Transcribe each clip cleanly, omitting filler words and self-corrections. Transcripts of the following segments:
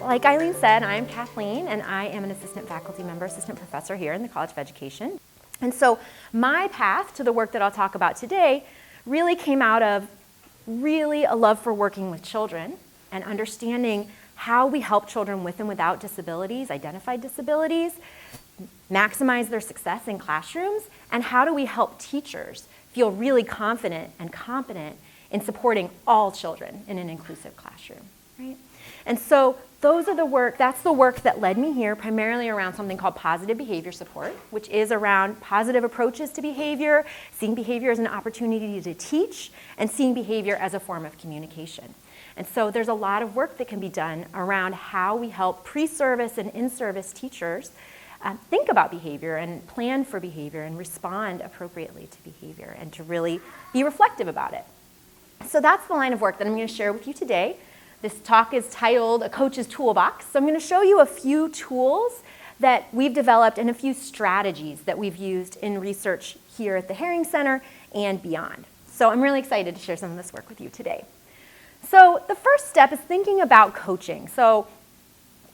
like Eileen said, I am Kathleen, and I am an assistant faculty member, assistant professor here in the College of Education. And so my path to the work that I'll talk about today really came out of really a love for working with children and understanding how we help children with and without disabilities, identified disabilities, maximize their success in classrooms, and how do we help teachers feel really confident and competent in supporting all children in an inclusive classroom, right? And so that's the work that led me here, primarily around something called positive behavior support, which is around positive approaches to behavior, seeing behavior as an opportunity to teach, and seeing behavior as a form of communication. And so there's a lot of work that can be done around how we help pre-service and in-service teachers think about behavior and plan for behavior and respond appropriately to behavior and to really be reflective about it. So that's the line of work that I'm going to share with you today. This talk is titled A Coach's Toolbox. So I'm going to show you a few tools that we've developed and a few strategies that we've used in research here at the Haring Center and beyond. So I'm really excited to share some of this work with you today. So the first step is thinking about coaching. So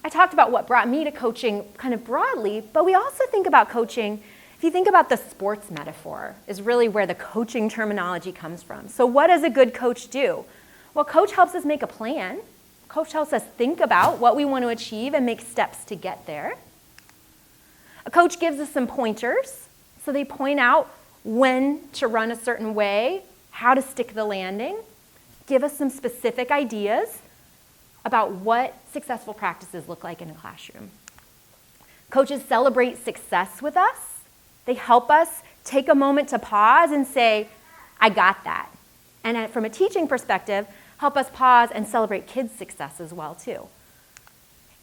I talked about what brought me to coaching kind of broadly, but we also think about coaching, if you think about the sports metaphor, is really where the coaching terminology comes from. So what does a good coach do? Well, coach helps us make a plan. Coach helps us think about what we want to achieve and make steps to get there. A coach gives us some pointers. So they point out when to run a certain way, how to stick the landing, give us some specific ideas about what successful practices look like in a classroom. Coaches celebrate success with us. They help us take a moment to pause and say, I got that. And from a teaching perspective, help us pause and celebrate kids' success as well too.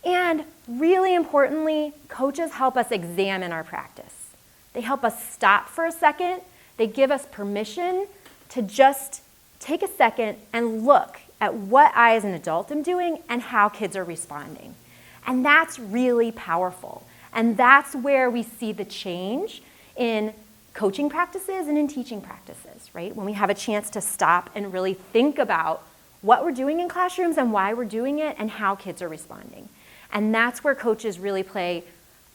And really importantly, coaches help us examine our practice. They help us stop for a second. They give us permission to just take a second and look at what I as an adult am doing and how kids are responding. And that's really powerful. And that's where we see the change in coaching practices and in teaching practices, right? When we have a chance to stop and really think about what we're doing in classrooms and why we're doing it and how kids are responding. And that's where coaches really play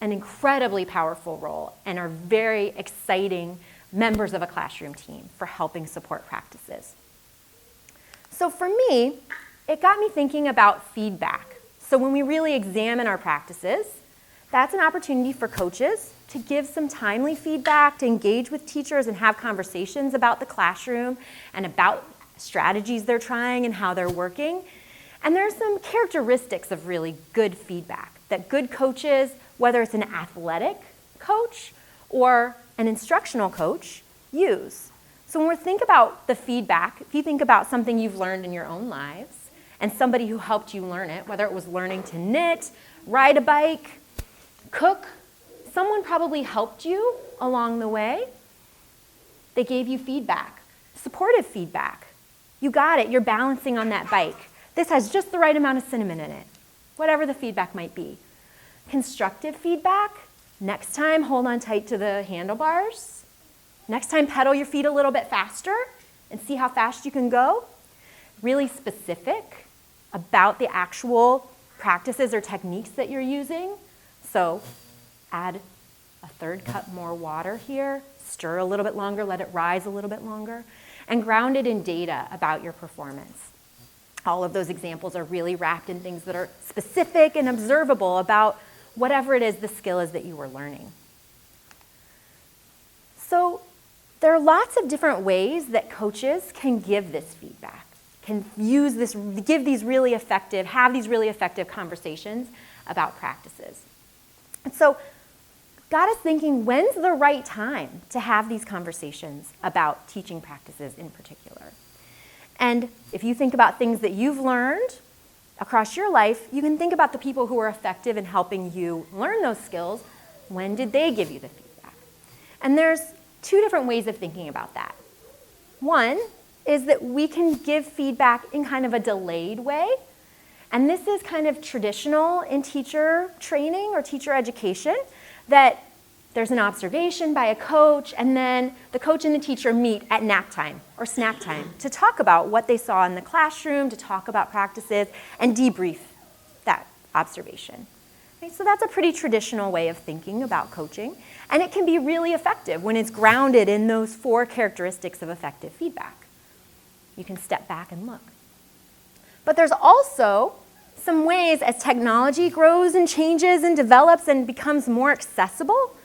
an incredibly powerful role and are very exciting members of a classroom team for helping support practices. So for me, it got me thinking about feedback. So when we really examine our practices, that's an opportunity for coaches to give some timely feedback, to engage with teachers and have conversations about the classroom and about strategies they're trying and how they're working. And there are some characteristics of really good feedback that good coaches, whether it's an athletic coach or an instructional coach, use. So when we think about the feedback, if you think about something you've learned in your own lives and somebody who helped you learn it, whether it was learning to knit, ride a bike, cook, someone probably helped you along the way. They gave you feedback, supportive feedback. You got it, you're balancing on that bike. This has just the right amount of cinnamon in it, whatever the feedback might be. Constructive feedback, next time hold on tight to the handlebars. Next time pedal your feet a little bit faster and see how fast you can go. Really specific about the actual practices or techniques that you're using. So add a third cup more water here, stir a little bit longer, let it rise a little bit longer, and ground it in data about your performance. All of those examples are really wrapped in things that are specific and observable about whatever it is the skill is that you were learning. So there are lots of different ways that coaches can give this feedback, can use this, give these really effective, have these really effective conversations about practices. And so got us thinking, when's the right time to have these conversations about teaching practices in particular? And if you think about things that you've learned across your life, you can think about the people who are effective in helping you learn those skills. When did they give you the feedback? And there's two different ways of thinking about that. One is that we can give feedback in kind of a delayed way. And this is kind of traditional in teacher training or teacher education, that there's an observation by a coach, and then the coach and the teacher meet at nap time or snack time to talk about what they saw in the classroom, to talk about practices, and debrief that observation. Okay, so that's a pretty traditional way of thinking about coaching, and it can be really effective when it's grounded in those 4 characteristics of effective feedback. You can step back and look. But there's also some ways, as technology grows and changes and develops and becomes more accessible,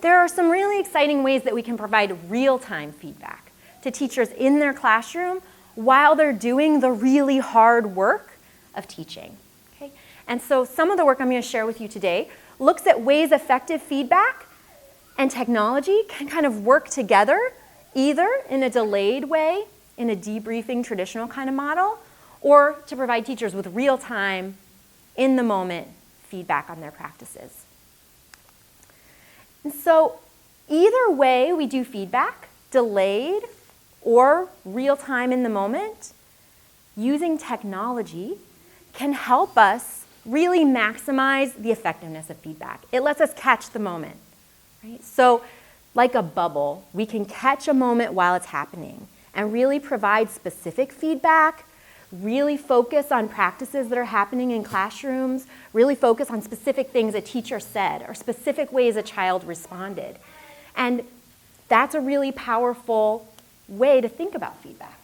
there are some really exciting ways that we can provide real-time feedback to teachers in their classroom while they're doing the really hard work of teaching. Okay? And so some of the work I'm going to share with you today looks at ways effective feedback and technology can kind of work together, either in a delayed way, in a debriefing traditional kind of model, or to provide teachers with real-time, in-the-moment feedback on their practices. And so either way we do feedback, delayed or real-time in the moment, using technology can help us really maximize the effectiveness of feedback. It lets us catch the moment, right? So like a bubble, we can catch a moment while it's happening and really provide specific feedback, really focus on practices that are happening in classrooms, really focus on specific things a teacher said or specific ways a child responded. And that's a really powerful way to think about feedback.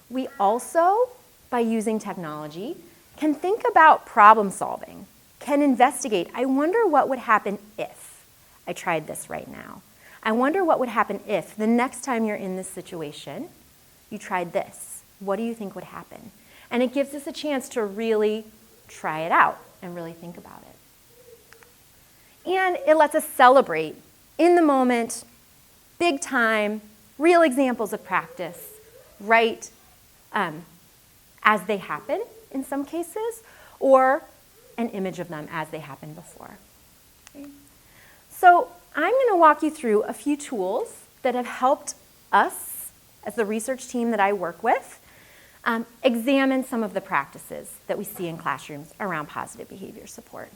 We also, by using technology, can think about problem solving, can investigate. I wonder what would happen if I tried this right now. I wonder what would happen if the next time you're in this situation, you tried this. What do you think would happen? And it gives us a chance to really try it out and really think about it. And it lets us celebrate in the moment, big time, real examples of practice, right as they happen in some cases, or an image of them as they happened before. Okay. So I'm going to walk you through a few tools that have helped us, as the research team that I work with, examine some of the practices that we see in classrooms around positive behavior support.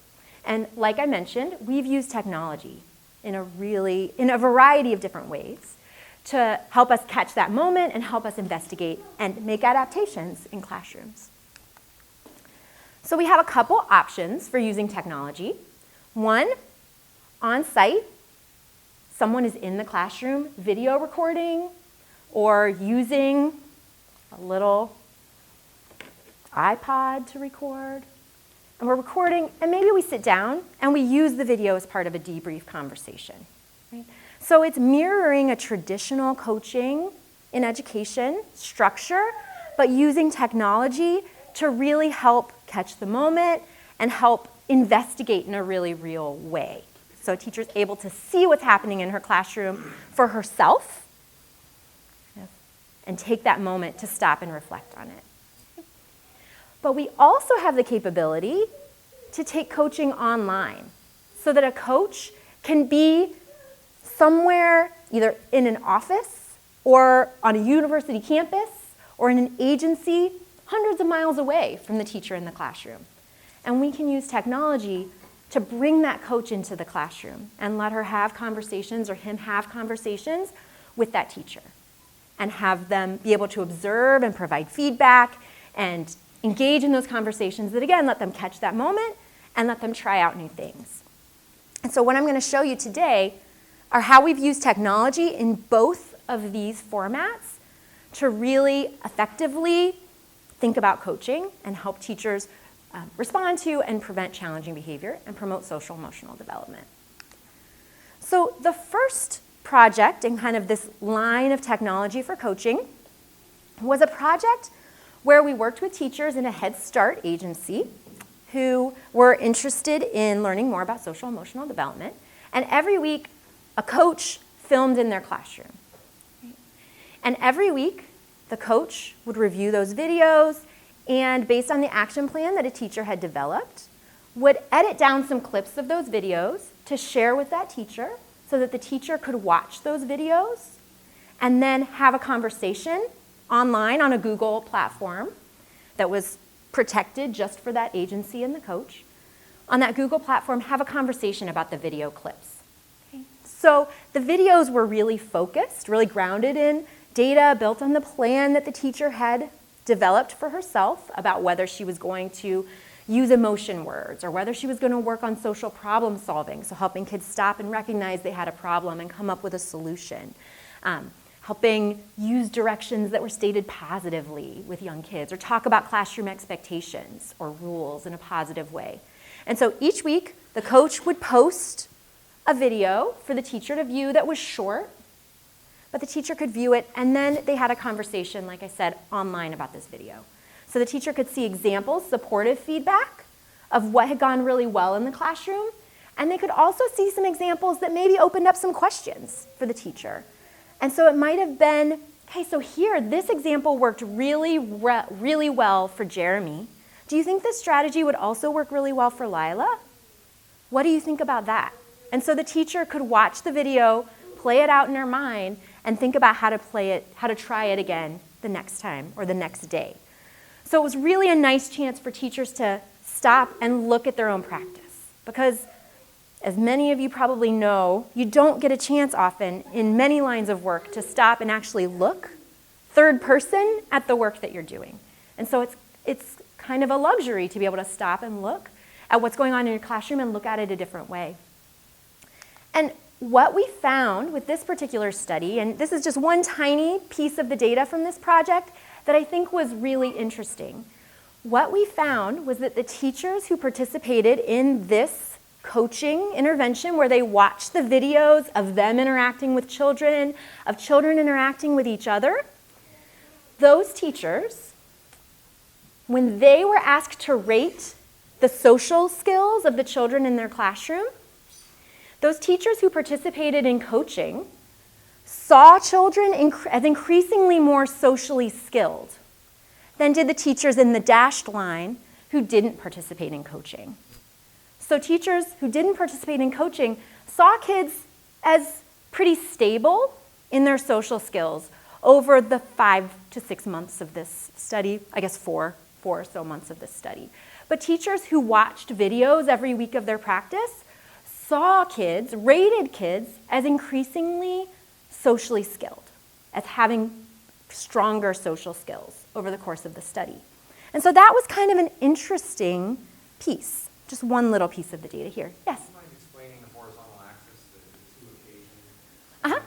And like I mentioned, we've used technology in a variety of different ways to help us catch that moment and help us investigate and make adaptations in classrooms. So we have a couple options for using technology. One, on-site, someone is in the classroom video recording or using a little iPod to record. And we're recording, and maybe we sit down and we use the video as part of a debrief conversation. Right? So it's mirroring a traditional coaching in education structure, but using technology to really help catch the moment and help investigate in a really real way. So a teacher's able to see what's happening in her classroom for herself and take that moment to stop and reflect on it. But we also have the capability to take coaching online so that a coach can be somewhere either in an office or on a university campus or in an agency hundreds of miles away from the teacher in the classroom. And we can use technology to bring that coach into the classroom and let her have conversations or him have conversations with that teacher and have them be able to observe and provide feedback and engage in those conversations that, again, let them catch that moment and let them try out new things. And so what I'm going to show you today are how we've used technology in both of these formats to really effectively think about coaching and help teachers respond to and prevent challenging behavior and promote social emotional development. So the first project in kind of this line of technology for coaching was a project where we worked with teachers in a Head Start agency who were interested in learning more about social emotional development. And every week, a coach filmed in their classroom. And every week, the coach would review those videos and based on the action plan that a teacher had developed, would edit down some clips of those videos to share with that teacher so that the teacher could watch those videos and then have a conversation online on a Google platform that was protected just for that agency and the coach. On that Google platform, have a conversation about the video clips. Okay? So the videos were really focused, really grounded in data built on the plan that the teacher had developed for herself about whether she was going to use emotion words, or whether she was going to work on social problem solving, so helping kids stop and recognize they had a problem and come up with a solution. Helping use directions that were stated positively with young kids, or talk about classroom expectations or rules in a positive way. And so each week, the coach would post a video for the teacher to view that was short, but the teacher could view it, and then they had a conversation, like I said, online about this video. So the teacher could see examples, supportive feedback of what had gone really well in the classroom, and they could also see some examples that maybe opened up some questions for the teacher. And so it might have been, okay, so here, this example worked really well for Jeremy. Do you think this strategy would also work really well for Lila? What do you think about that? And so the teacher could watch the video, play it out in her mind, and think about how to try it again the next time or the next day. So it was really a nice chance for teachers to stop and look at their own practice, because as many of you probably know, you don't get a chance often in many lines of work to stop and actually look third person at the work that you're doing. And so it's kind of a luxury to be able to stop and look at what's going on in your classroom and look at it a different way. And what we found with this particular study, and this is just one tiny piece of the data from this project that I think was really interesting. What we found was that the teachers who participated in this coaching intervention, where they watched the videos of them interacting with children, of children interacting with each other, those teachers, when they were asked to rate the social skills of the children in their classroom, those teachers who participated in coaching saw children as increasingly more socially skilled than did the teachers in the dashed line who didn't participate in coaching. So teachers who didn't participate in coaching saw kids as pretty stable in their social skills over the 5 to 6 months of this study, I guess 4 or so months of this study. But teachers who watched videos every week of their practice saw kids, rated kids, as increasingly socially skilled, as having stronger social skills over the course of the study. And so that was kind of an interesting piece, just one little piece of the data here. Yes? Do you mind explaining the horizontal axis, the two occasions? Uh-huh.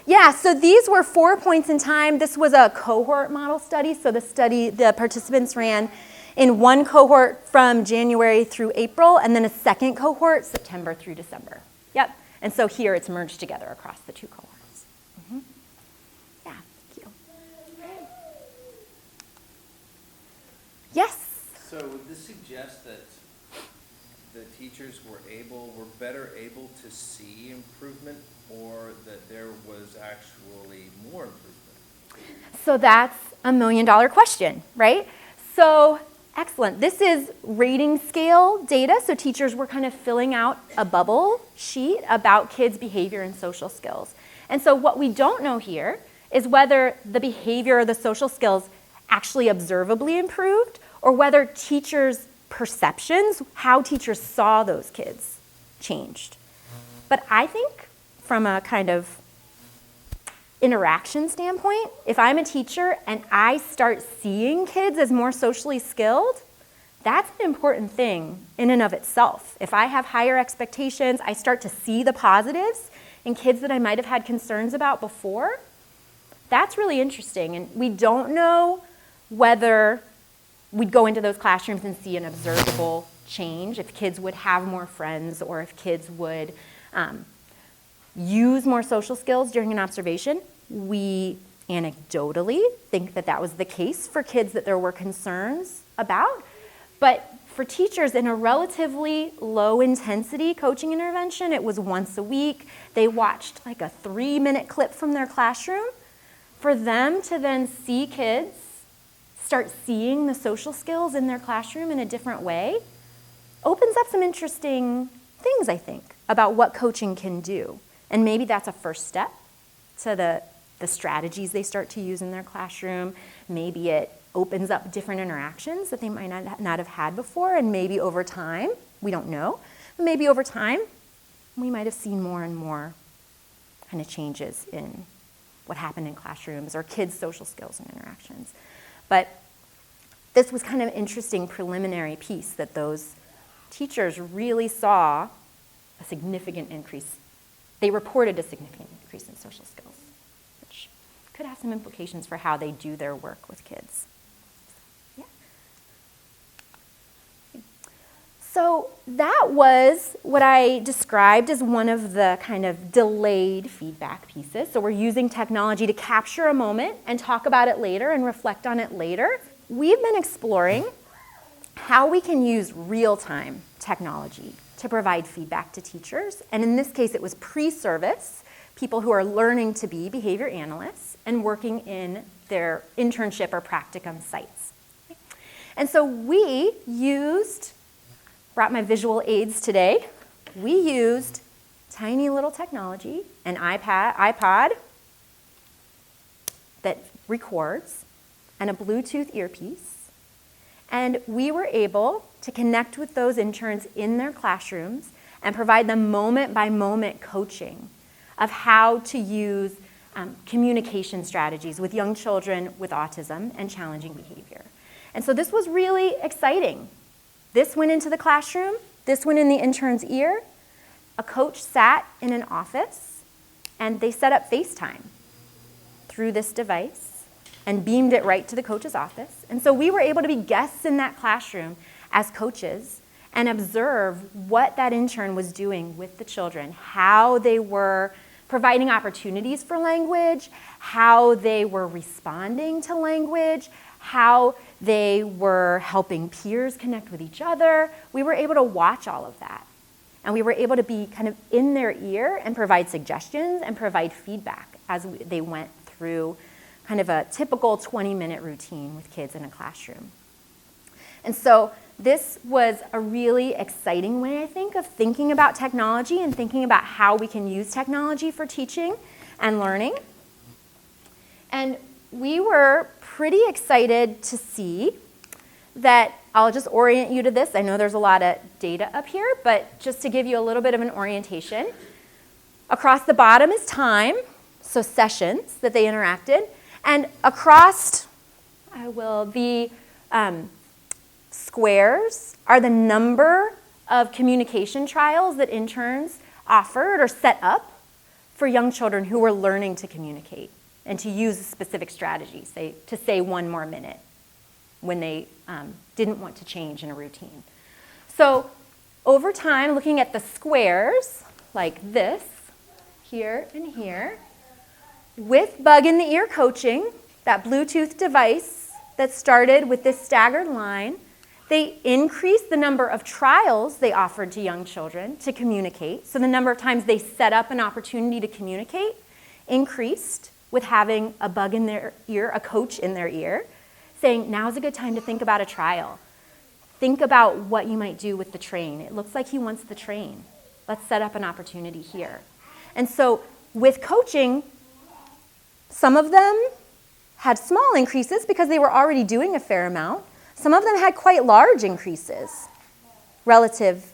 Yeah, so these were 4 points in time. This was a cohort model study, so the participants ran in one cohort from January through April, and then a second cohort, September through December. Yep, and so here it's merged together across the two cohorts. Mm-hmm. Yeah, thank you. Yes? So would this suggest that the teachers were better able to see improvement, or that there was actually more improvement? So that's a $1 million question, right? So excellent. This is rating scale data. So teachers were kind of filling out a bubble sheet about kids' behavior and social skills. And so what we don't know here is whether the behavior or the social skills actually observably improved, or whether teachers' perceptions, how teachers saw those kids, changed. But I think from a kind of interaction standpoint, if I'm a teacher and I start seeing kids as more socially skilled, that's an important thing in and of itself. If I have higher expectations, I start to see the positives in kids that I might have had concerns about before, that's really interesting. And we don't know whether we'd go into those classrooms and see an observable change, if kids would have more friends, or if kids would use more social skills during an observation. We anecdotally think that that was the case for kids that there were concerns about. But for teachers in a relatively low intensity coaching intervention, it was once a week. They watched like a 3-minute clip from their classroom. For them to then see kids start seeing the social skills in their classroom in a different way opens up some interesting things, I think, about what coaching can do. And maybe that's a first step to the strategies they start to use in their classroom. Maybe it opens up different interactions that they might not have had before, and maybe over time, we don't know, but maybe over time, we might have seen more and more kind of changes in what happened in classrooms or kids' social skills and interactions. But this was kind of an interesting preliminary piece that those teachers really saw a significant increase. They reported a significant increase in social skills, which could have some implications for how they do their work with kids. Yeah. So that was what I described as one of the kind of delayed feedback pieces. So we're using technology to capture a moment and talk about it later and reflect on it later. We've been exploring how we can use real-time technology to provide feedback to teachers. And in this case, it was pre-service, people who are learning to be behavior analysts and working in their internship or practicum sites. And so we brought my visual aids today. We used tiny little technology, an iPod that records, and a Bluetooth earpiece. And we were able to connect with those interns in their classrooms and provide them moment-by-moment coaching of how to use communication strategies with young children with autism and challenging behavior. And so this was really exciting. This went into the classroom. This went in the intern's ear. A coach sat in an office, and they set up FaceTime through this device and beamed it right to the coach's office. And so we were able to be guests in that classroom as coaches and observe what that intern was doing with the children, how they were providing opportunities for language, how they were responding to language, how they were helping peers connect with each other. We were able to watch all of that. And we were able to be kind of in their ear and provide suggestions and provide feedback as they went through kind of a typical 20-minute routine with kids in a classroom. And so this was a really exciting way, I think, of thinking about technology and thinking about how we can use technology for teaching and learning. And we were pretty excited to see that, I'll just orient you to this. I know there's a lot of data up here, but just to give you a little bit of an orientation. Across the bottom is time, so sessions that they interacted. And across, the squares are the number of communication trials that interns offered or set up for young children who were learning to communicate and to use a specific strategy, to say 1 more minute when they didn't want to change in a routine. So over time, looking at the squares like this, here and here, with bug in the ear coaching, that Bluetooth device that started with this staggered line, they increased the number of trials they offered to young children to communicate. So the number of times they set up an opportunity to communicate increased with having a bug in their ear, a coach in their ear, saying, now's a good time to think about a trial. Think about what you might do with the train. It looks like he wants the train. Let's set up an opportunity here. And so with coaching, some of them had small increases because they were already doing a fair amount. Some of them had quite large increases relative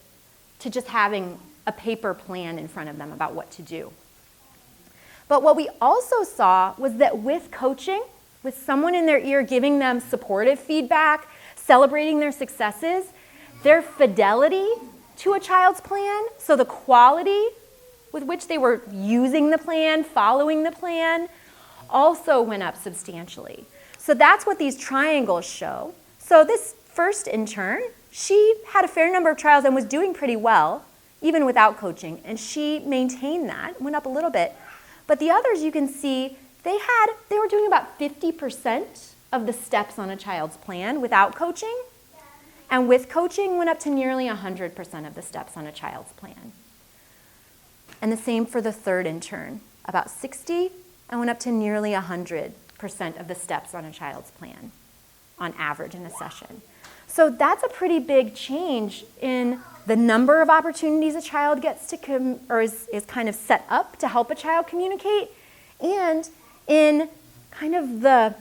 to just having a paper plan in front of them about what to do. But what we also saw was that with coaching, with someone in their ear giving them supportive feedback, celebrating their successes, their fidelity to a child's plan, so the quality with which they were using the plan, following the plan, also went up substantially. So that's what these triangles show. So this first intern, she had a fair number of trials and was doing pretty well, even without coaching, and she maintained that, went up a little bit. But the others, you can see, they were doing about 50% of the steps on a child's plan without coaching, and with coaching went up to nearly 100% of the steps on a child's plan. And the same for the third intern, about 60, and went up to nearly 100% of the steps on a child's plan on average in a session. So that's a pretty big change in the number of opportunities a child gets to is kind of set up to help a child communicate, and in kind of the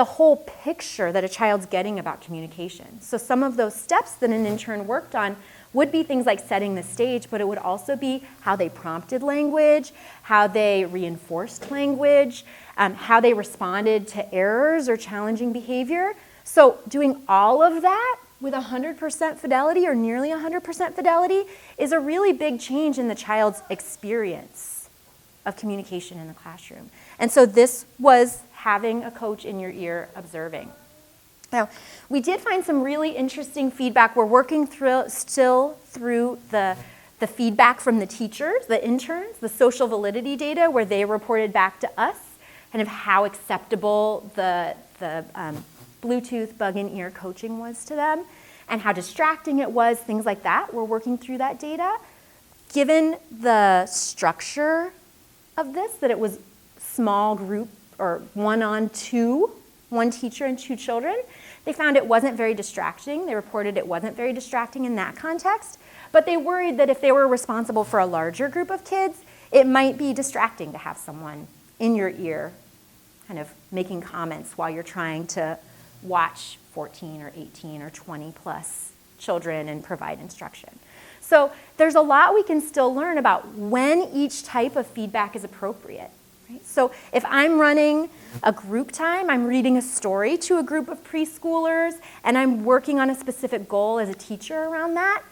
whole picture that a child's getting about communication. So some of those steps that an intern worked on would be things like setting the stage, but it would also be how they prompted language, how they reinforced language, how they responded to errors or challenging behavior. So doing all of that with 100% fidelity or nearly 100% fidelity is a really big change in the child's experience of communication in the classroom. And so this was having a coach in your ear observing. Now, we did find some really interesting feedback. We're working still through the feedback from the teachers, the interns, the social validity data where they reported back to us kind of how acceptable the Bluetooth bug-in-ear coaching was to them and how distracting it was, things like that. We're working through that data. Given the structure of this, that it was small group or one-on-two, one teacher and two children, they found it wasn't very distracting. They reported it wasn't very distracting in that context, but they worried that if they were responsible for a larger group of kids, it might be distracting to have someone in your ear kind of making comments while you're trying to watch 14 or 18 or 20 plus children and provide instruction. So there's a lot we can still learn about when each type of feedback is appropriate. Right? So if I'm running a group time, I'm reading a story to a group of preschoolers, and I'm working on a specific goal as a teacher around that,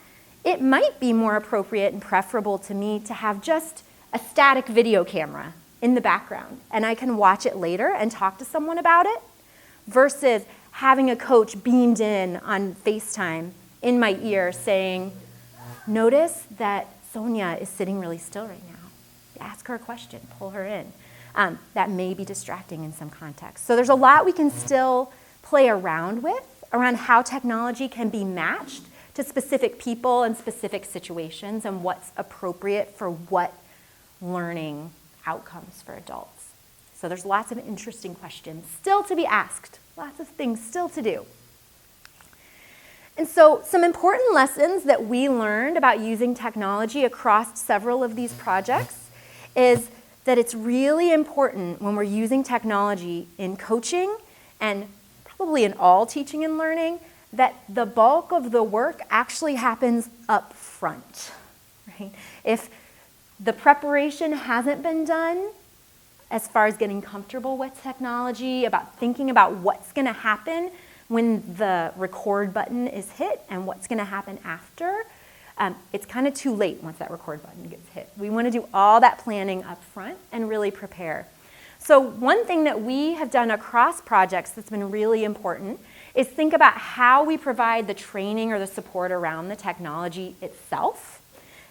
it might be more appropriate and preferable to me to have just a static video camera in the background, and I can watch it later and talk to someone about it, versus having a coach beamed in on FaceTime in my ear saying, notice that Sonia is sitting really still right now. Ask her a question, pull her in. That may be distracting in some context. So there's a lot we can still play around with, around how technology can be matched to specific people and specific situations and what's appropriate for what learning outcomes for adults. So there's lots of interesting questions still to be asked, lots of things still to do. And so some important lessons that we learned about using technology across several of these projects is that it's really important when we're using technology in coaching and probably in all teaching and learning that the bulk of the work actually happens up front. Right? If the preparation hasn't been done as far as getting comfortable with technology, about thinking about what's going to happen when the record button is hit and what's going to happen after, it's kind of too late once that record button gets hit. We want to do all that planning up front and really prepare. So one thing that we have done across projects that's been really important is think about how we provide the training or the support around the technology itself.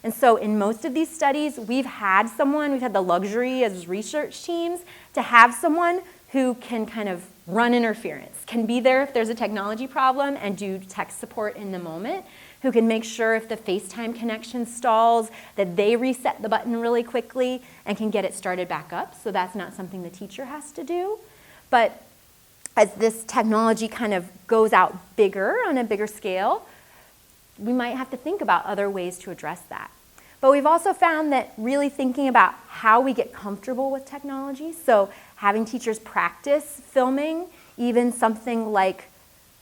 And so in most of these studies, we've had the luxury as research teams to have someone who can kind of run interference, can be there if there's a technology problem and do tech support in the moment, who can make sure if the FaceTime connection stalls that they reset the button really quickly and can get it started back up. So that's not something the teacher has to do. But as this technology kind of goes out bigger on a bigger scale, we might have to think about other ways to address that. But we've also found that really thinking about how we get comfortable with technology, so having teachers practice filming, even something like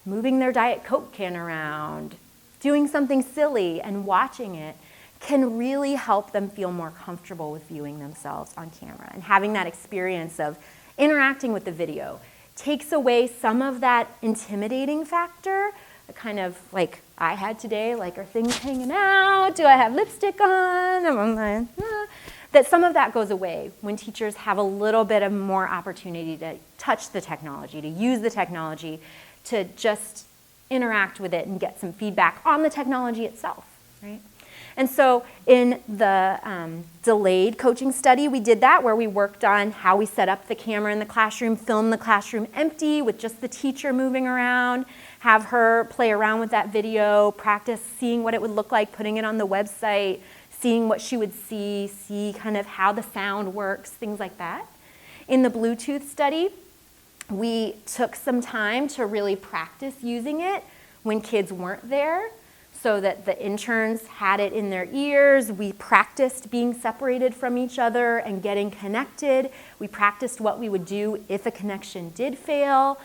moving their Diet Coke can around, doing something silly and watching it, can really help them feel more comfortable with viewing themselves on camera. And having that experience of interacting with the video takes away some of that intimidating factor, kind of like I had today, like are things hanging out? Do I have lipstick on? That some of that goes away when teachers have a little bit of more opportunity to touch the technology, to use the technology, to just interact with it and get some feedback on the technology itself, right? And so in the delayed coaching study, we did that where we worked on how we set up the camera in the classroom, film the classroom empty with just the teacher moving around, have her play around with that video, practice seeing what it would look like, putting it on the website, seeing what she would see kind of how the sound works, things like that. In the Bluetooth study, we took some time to really practice using it when kids weren't there, so that the interns had it in their ears. We practiced being separated from each other and getting connected. We practiced what we would do if a connection did fail.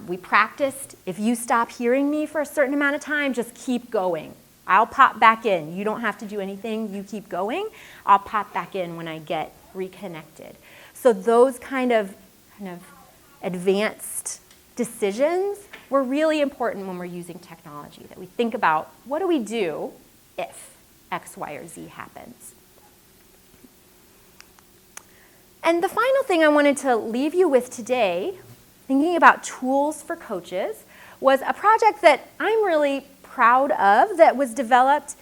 We practiced, if you stop hearing me for a certain amount of time, just keep going. I'll pop back in. You don't have to do anything. You keep going. I'll pop back in when I get reconnected. So those kind of advanced decisions were really important when we're using technology, that we think about what do we do if X, Y, or Z happens. And the final thing I wanted to leave you with today, thinking about tools for coaches, was a project that I'm really proud of that was developed.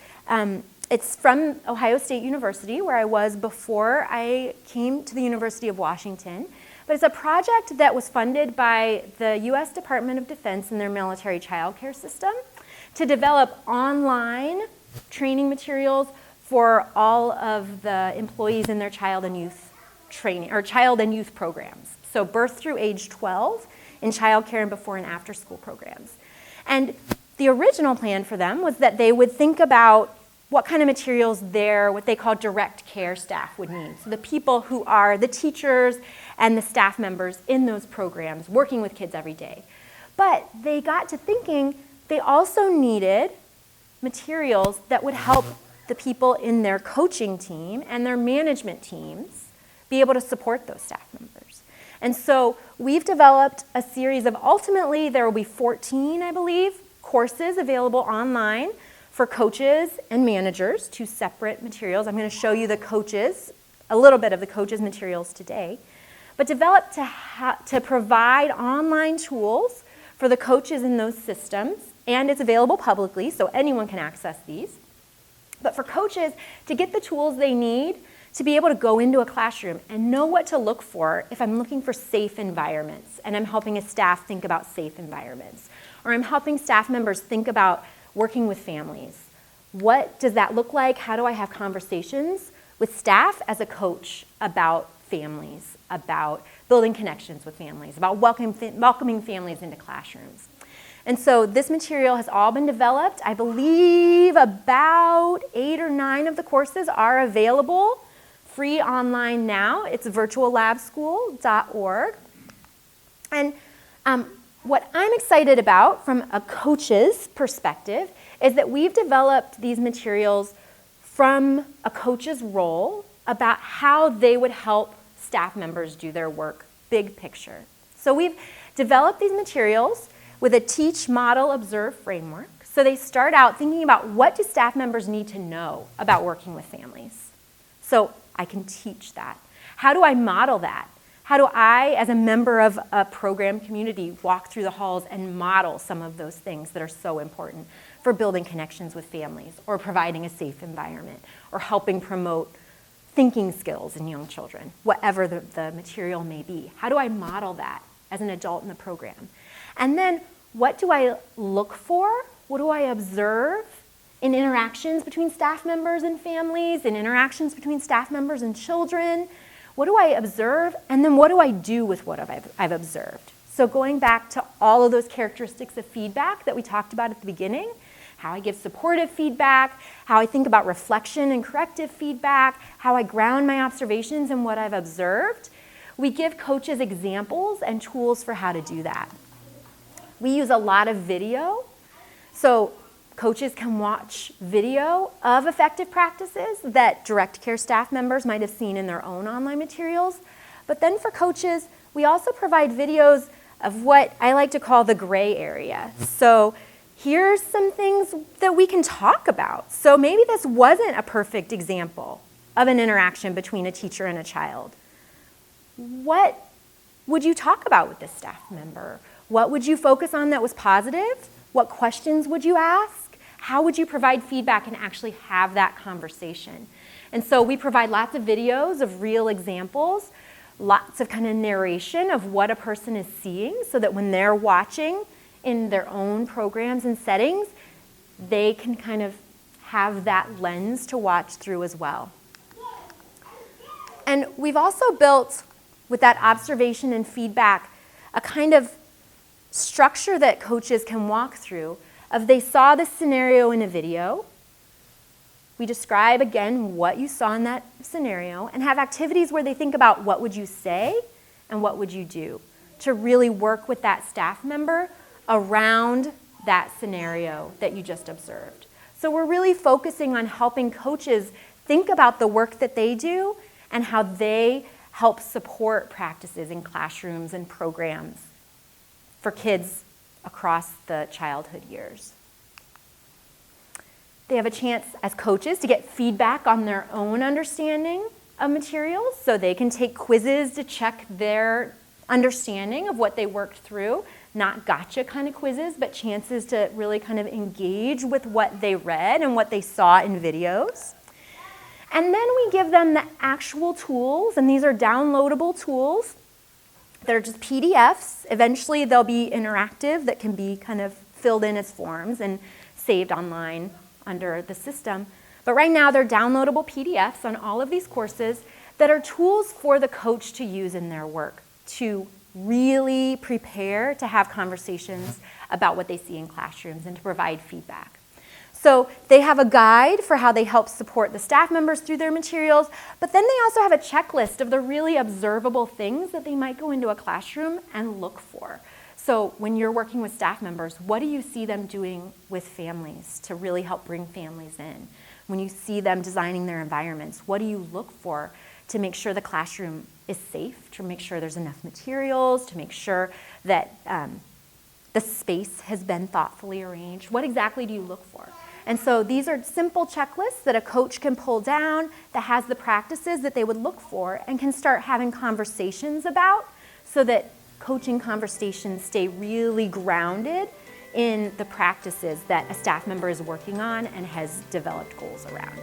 It's from Ohio State University, where I was before I came to the University of Washington. But it's a project that was funded by the U.S. Department of Defense and their military child care system to develop online training materials for all of the employees in their child and youth training, or child and youth programs. So birth through age 12 in child care and before and after school programs. And the original plan for them was that they would think about what kind of materials what they call direct care staff would need. So the people who are the teachers and the staff members in those programs working with kids every day. But they got to thinking they also needed materials that would help the people in their coaching team and their management teams be able to support those staff members. And so we've developed a series of, ultimately there will be 14, I believe, courses available online for coaches and managers, 2 separate materials. I'm going to show you the coaches, a little bit of the coaches' materials today, but developed to provide online tools for the coaches in those systems, and it's available publicly, so anyone can access these. But for coaches, to get the tools they need to be able to go into a classroom and know what to look for if I'm looking for safe environments, and I'm helping a staff think about safe environments, or I'm helping staff members think about working with families. What does that look like? How do I have conversations with staff as a coach about families, about building connections with families, about welcoming families into classrooms? And so this material has all been developed. I believe about 8 or 9 of the courses are available free online now. It's virtuallabschool.org. And what I'm excited about from a coach's perspective is that we've developed these materials from a coach's role about how they would help staff members do their work, big picture. So we've developed these materials with a teach, model, observe framework. So they start out thinking about what do staff members need to know about working with families. So I can teach that. How do I model that? How do I, as a member of a program community, walk through the halls and model some of those things that are so important for building connections with families, or providing a safe environment, or helping promote thinking skills in young children, whatever the material may be? How do I model that as an adult in the program? And then what do I look for? What do I observe in interactions between staff members and families, in interactions between staff members and children? What do I observe? And then what do I do with what I've observed? So going back to all of those characteristics of feedback that we talked about at the beginning, how I give supportive feedback, how I think about reflection and corrective feedback, how I ground my observations in what I've observed, we give coaches examples and tools for how to do that. We use a lot of video, so coaches can watch video of effective practices that direct care staff members might have seen in their own online materials. But then for coaches, we also provide videos of what I like to call the gray area. So here's some things that we can talk about. So maybe this wasn't a perfect example of an interaction between a teacher and a child. What would you talk about with this staff member? What would you focus on that was positive? What questions would you ask? How would you provide feedback and actually have that conversation? And so we provide lots of videos of real examples, lots of kind of narration of what a person is seeing, so that when they're watching in their own programs and settings, they can kind of have that lens to watch through as well. And we've also built, with that observation and feedback, a kind of structure that coaches can walk through of they saw this scenario in a video. We describe again what you saw in that scenario and have activities where they think about what would you say and what would you do to really work with that staff member around that scenario that you just observed. So we're really focusing on helping coaches think about the work that they do and how they help support practices in classrooms and programs. for kids across the childhood years. They have a chance as coaches to get feedback on their own understanding of materials, so they can take quizzes to check their understanding of what they worked through. Not gotcha kind of quizzes, but chances to really kind of engage with what they read and what they saw in videos. And then we give them the actual tools, and these are downloadable tools. They're just PDFs. Eventually they'll be interactive that can be kind of filled in as forms and saved online under the system. But right now they're downloadable PDFs on all of these courses that are tools for the coach to use in their work to really prepare to have conversations about what they see in classrooms and to provide feedback. So they have a guide for how they help support the staff members through their materials, but then they also have a checklist of the really observable things that they might go into a classroom and look for. So when you're working with staff members, what do you see them doing with families to really help bring families in? When you see them designing their environments, what do you look for to make sure the classroom is safe, to make sure there's enough materials, to make sure that the space has been thoughtfully arranged? What exactly do you look for? And so these are simple checklists that a coach can pull down that has the practices that they would look for and can start having conversations about, so that coaching conversations stay really grounded in the practices that a staff member is working on and has developed goals around.